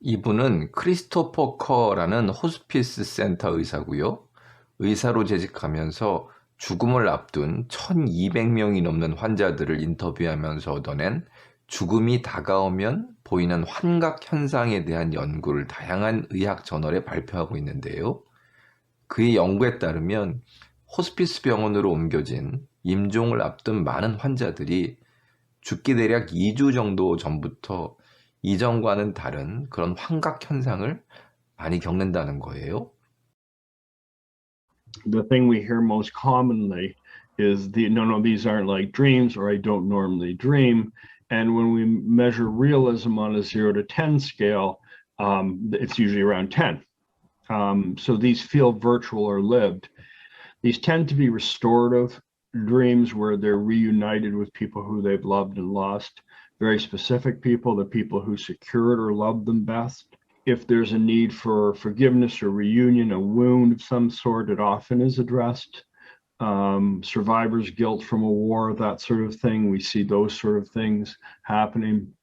이분은 크리스토퍼 커라는 호스피스 센터 의사고요. 의사로 재직하면서 죽음을 앞둔 1200명이 넘는 환자들을 인터뷰하면서 얻어낸 죽음이 다가오면 보이는 환각 현상에 대한 연구를 다양한 의학 저널에 발표하고 있는데요. 그의 연구에 따르면 호스피스 병원으로 옮겨진 임종을 앞둔 많은 환자들이 죽기 대략 2주 정도 전부터 이전과는 다른 그런 환각 현상을 많이 겪는다는 거예요. The thing we hear most commonly is no, these aren't like dreams, or I don't normally dream. And when we measure realism on a 0 to 10 scale, it's usually around 10. So these feel virtual or lived. These tend to be restorative dreams where they're reunited with people who they've loved and lost, very specific people, the people who secured or loved them best. If there's a need for forgiveness or reunion, a wound of some sort, it often is addressed. Survivor's guilt from a war, that sort of thing. We see those sort of things happening.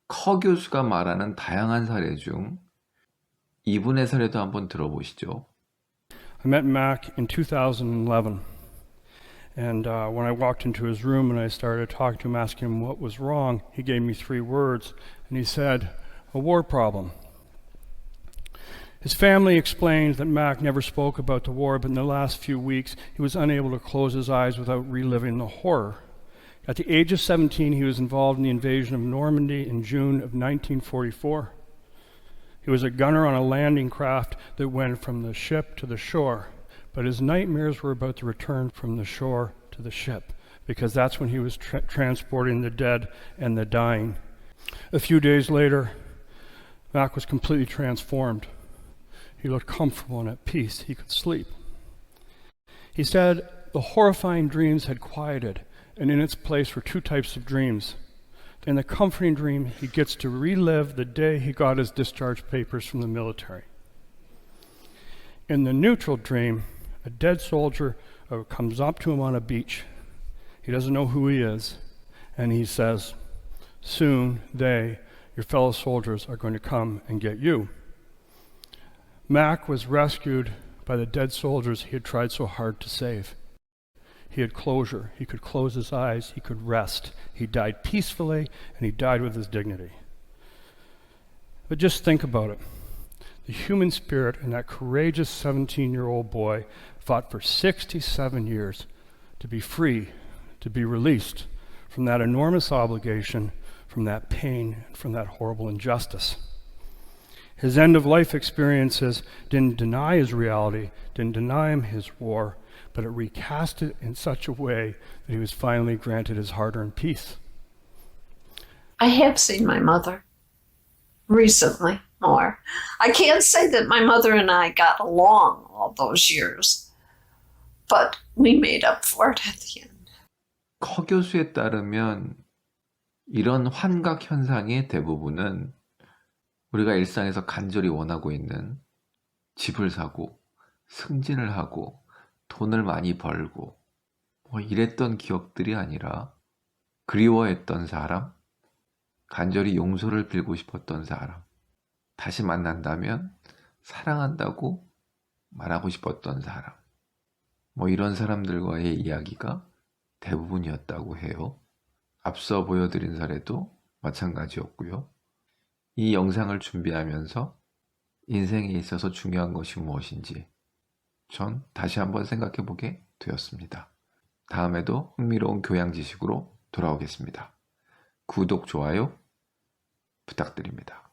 커 교수가 말하는 다양한 사례 중 이분의 사례도 한번 들어보시죠. I met Mac in 2011. And when I walked into his room and I started talking to him, asking him what was wrong, he gave me 3 words. And he said, a war problem. His family explained that Mac never spoke about the war, but in the last few weeks, he was unable to close his eyes without reliving the horror. At the age of 17, he was involved in the invasion of Normandy in June of 1944. He was a gunner on a landing craft that went from the ship to the shore, but his nightmares were about the return from the shore to the ship, because that's when he was transporting the dead and the dying. A few days later, Mac was completely transformed. He looked comfortable and at peace. He could sleep. He said the horrifying dreams had quieted, and in its place were 2 types of dreams. In the comforting dream, he gets to relive the day he got his discharge papers from the military. In the neutral dream, a dead soldier comes up to him on a beach. He doesn't know who he is, and he says, soon they, your fellow soldiers, are going to come and get you. Mac was rescued by the dead soldiers he had tried so hard to save. He had closure. He could close his eyes. He could rest. He died peacefully, and he died with his dignity. But just think about it. The human spirit in that courageous 17-year-old boy fought for 67 years to be free, to be released from that enormous obligation, from that pain, and from that horrible injustice. His end-of-life experiences didn't deny his reality, didn't deny him his war, but it recast it in such a way that he was finally granted his hard-earned peace. I have seen my mother recently more. I can't say that my mother and I got along all those years, but we made up for it at the end. 커 교수에 따르면 이런 환각 현상의 대부분은 우리가 일상에서 간절히 원하고 있는 집을 사고 승진을 하고 돈을 많이 벌고 이랬던 기억들이 아니라 그리워했던 사람, 간절히 용서를 빌고 싶었던 사람, 다시 만난다면 사랑한다고 말하고 싶었던 사람, 이런 사람들과의 이야기가 대부분이었다고 해요. 앞서 보여드린 사례도 마찬가지였고요. 이 영상을 준비하면서 인생에 있어서 중요한 것이 무엇인지 전 다시 한번 생각해 보게 되었습니다. 다음에도 흥미로운 교양 지식으로 돌아오겠습니다. 구독, 좋아요 부탁드립니다.